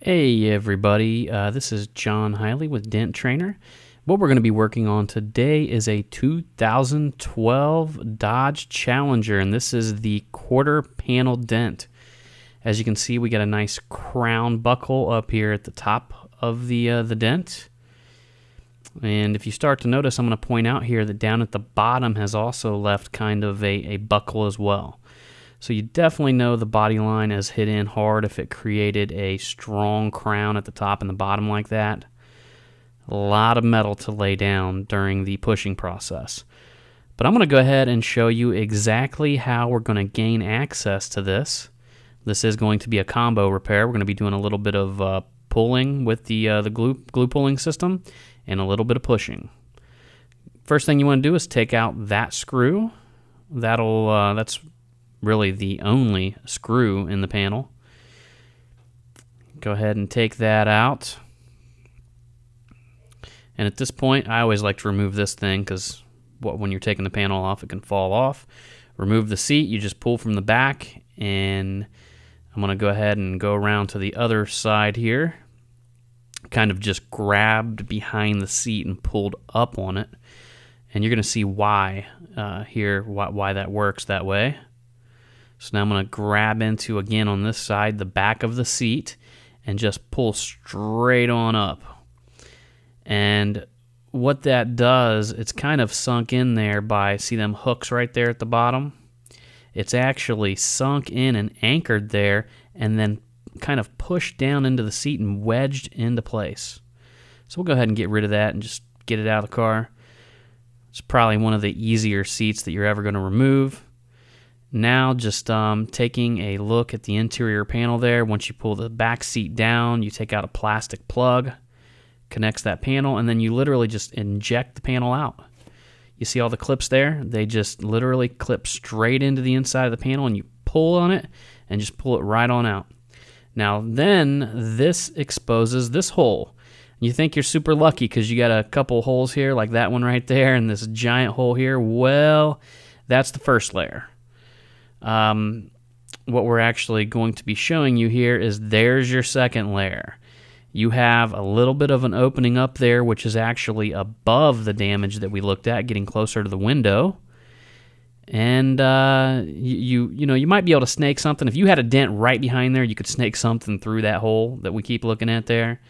Hey everybody, this is John Hiley with Dent Trainer. What we're going to be working on today is a 2012 Dodge Challenger, and this is the quarter panel dent. As you can see, we got a nice crown buckle up here at the top of the dent. And if you start to notice, I'm going to point out here that down at the bottom has also left kind of a buckle as well. So you definitely know the body line is hit in hard if it created a strong crown at the top and the bottom like that. A lot of metal to lay down during the pushing process. But I'm going to go ahead and show you exactly how we're going to gain access to this. This is going to be a combo repair. We're going to be doing a little bit of pulling with the glue pulling system and a little bit of pushing. First thing you want to do is take out that screw. That's really the only screw in the panel. Go ahead and take that out. And at this point, I always like to remove this thing because when you're taking the panel off, it can fall off. Remove the seat, you just pull from the back, and I'm going to go ahead and go around to the other side here. Kind of just grabbed behind the seat and pulled up on it. And you're going to see why why that works that way. So now I'm going to grab into, again on this side, the back of the seat and just pull straight on up. And what that does, it's kind of sunk in there by, see them hooks right there at the bottom? It's actually sunk in and anchored there and then kind of pushed down into the seat and wedged into place. So we'll go ahead and get rid of that and just get it out of the car. It's probably one of the easier seats that you're ever going to remove. Now just taking a look at the interior panel there. Once you pull the back seat down, you take out a plastic plug, connects that panel, and then you literally just inject the panel out. You see all the clips there? They just literally clip straight into the inside of the panel, and you pull on it and just pull it right on out. Now then, this exposes this hole. You think you're super lucky because you got a couple holes here like that one right there and this giant hole here. Well, that's the first layer. What we're actually going to be showing you here is there's your second layer. You have a little bit of an opening up there, which is actually above the damage that we looked at, getting closer to the window. And you might be able to snake something. If you had a dent right behind there, you could snake something through that hole that we keep looking at there.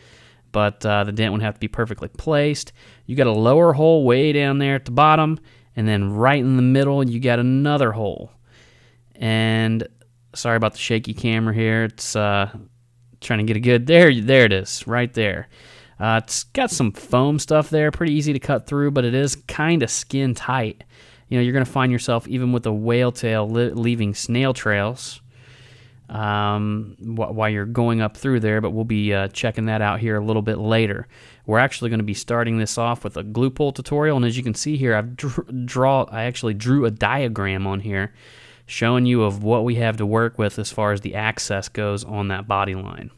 But the dent would have to be perfectly placed. You got a lower hole way down there at the bottom, and then right in the middle, you got another hole. And sorry about the shaky camera here. It's trying to get a good, there it is, right there. It's got some foam stuff there, pretty easy to cut through, but it is kind of skin tight. You know, you're going to find yourself, even with a whale tail, leaving snail trails while you're going up through there, but we'll be checking that out here a little bit later. We're actually going to be starting this off with a glue pull tutorial, and as you can see here, I actually drew a diagram on here showing you of what we have to work with as far as the access goes on that body line.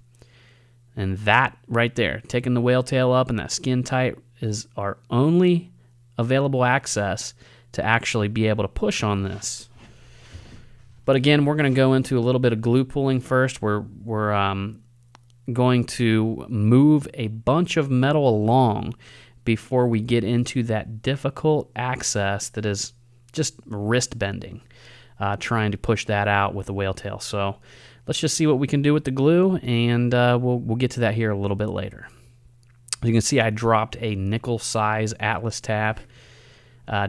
And that right there, taking the whale tail up and that skin tight, is our only available access to actually be able to push on this. But again, we're going to go into a little bit of glue pulling first. We're going to move a bunch of metal along before we get into that difficult access that is just wrist bending. Trying to push that out with the whale tail. So let's just see what we can do with the glue, and we'll get to that here a little bit later. As you can see, I dropped a nickel size Atlas tab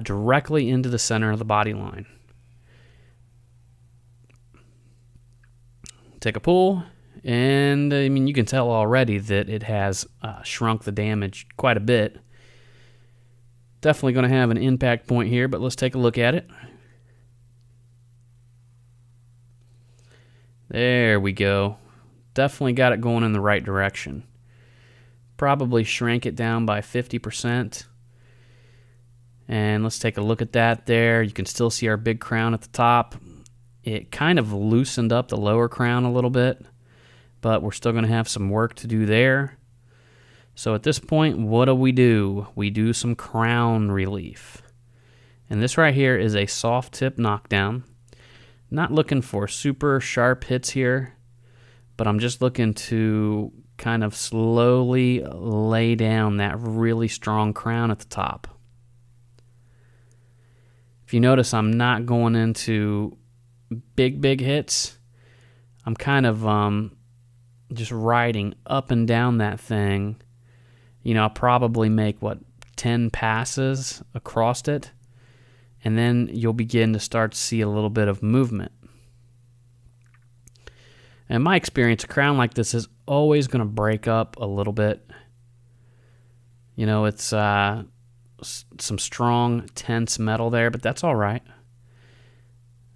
directly into the center of the body line. Take a pull, and I mean, you can tell already that it has shrunk the damage quite a bit. Definitely going to have an impact point here, but let's take a look at it. There we go. Definitely got it going in the right direction. Probably shrank it down by 50%. And let's take a look at that there. You can still see our big crown at the top. It kind of loosened up the lower crown a little bit, but we're still going to have some work to do there. So at this point, what do? We do some crown relief. And this right here is a soft tip knockdown. Not looking for super sharp hits here, but I'm just looking to kind of slowly lay down that really strong crown at the top. If you notice, I'm not going into big hits. I'm kind of just riding up and down that thing. You know, I'll probably make, 10 passes across it, and then you'll begin to start to see a little bit of movement. In my experience, a crown like this is always going to break up a little bit. You know, it's some strong, tense metal there, but that's all right.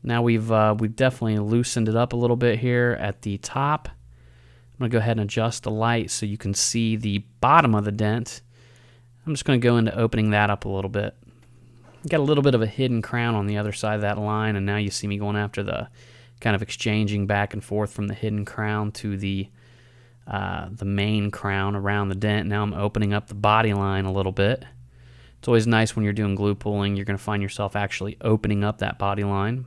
Now we've definitely loosened it up a little bit here at the top. I'm going to go ahead and adjust the light so you can see the bottom of the dent. I'm just going to go into opening that up a little bit. Got a little bit of a hidden crown on the other side of that line, and now you see me going after the kind of exchanging back and forth from the hidden crown to the main crown around the dent. Now I'm opening up the body line a little bit. It's always nice when you're doing glue pulling. You're going to find yourself actually opening up that body line.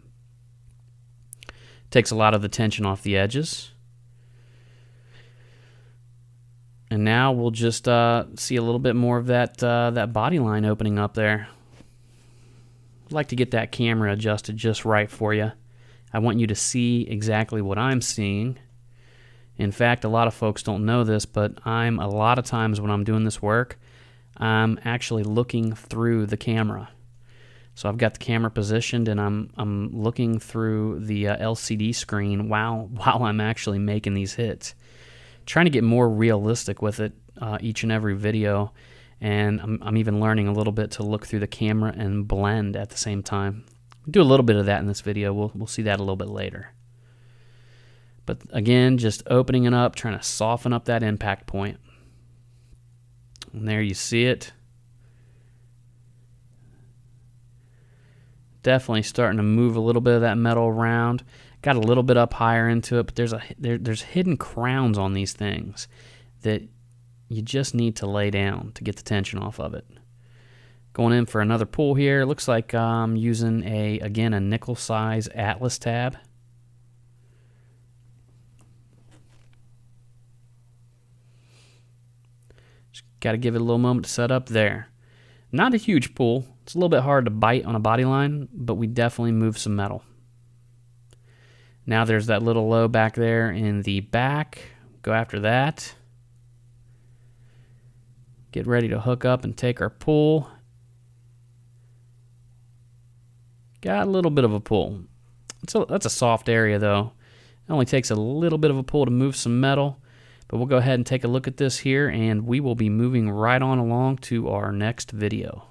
Takes a lot of the tension off the edges. And now we'll just see a little bit more of that body line opening up there. I'd like to get that camera adjusted just right for you. I want you to see exactly what I'm seeing. In fact, a lot of folks don't know this, but a lot of times when I'm doing this work, I'm actually looking through the camera. So I've got the camera positioned, and I'm looking through the LCD screen while I'm actually making these hits. Trying to get more realistic with it each and every video, and I'm even learning a little bit to look through the camera and blend at the same time. Do a little bit of that in this video. We'll see that a little bit later. But again, just opening it up, trying to soften up that impact point. And there you see it. Definitely starting to move a little bit of that metal around. Got a little bit up higher into it, but there's hidden crowns on these things that you just need to lay down to get the tension off of it. Going in for another pull here. Looks like I'm using a nickel size Atlas tab. Just got to give it a little moment to set up there. Not a huge pull. It's a little bit hard to bite on a body line, but we definitely move some metal. Now there's that little low back there in the back. Go after that. Get ready to hook up and take our pull. Got a little bit of a pull. That's a soft area though. It only takes a little bit of a pull to move some metal. But we'll go ahead and take a look at this here, and we will be moving right on along to our next video.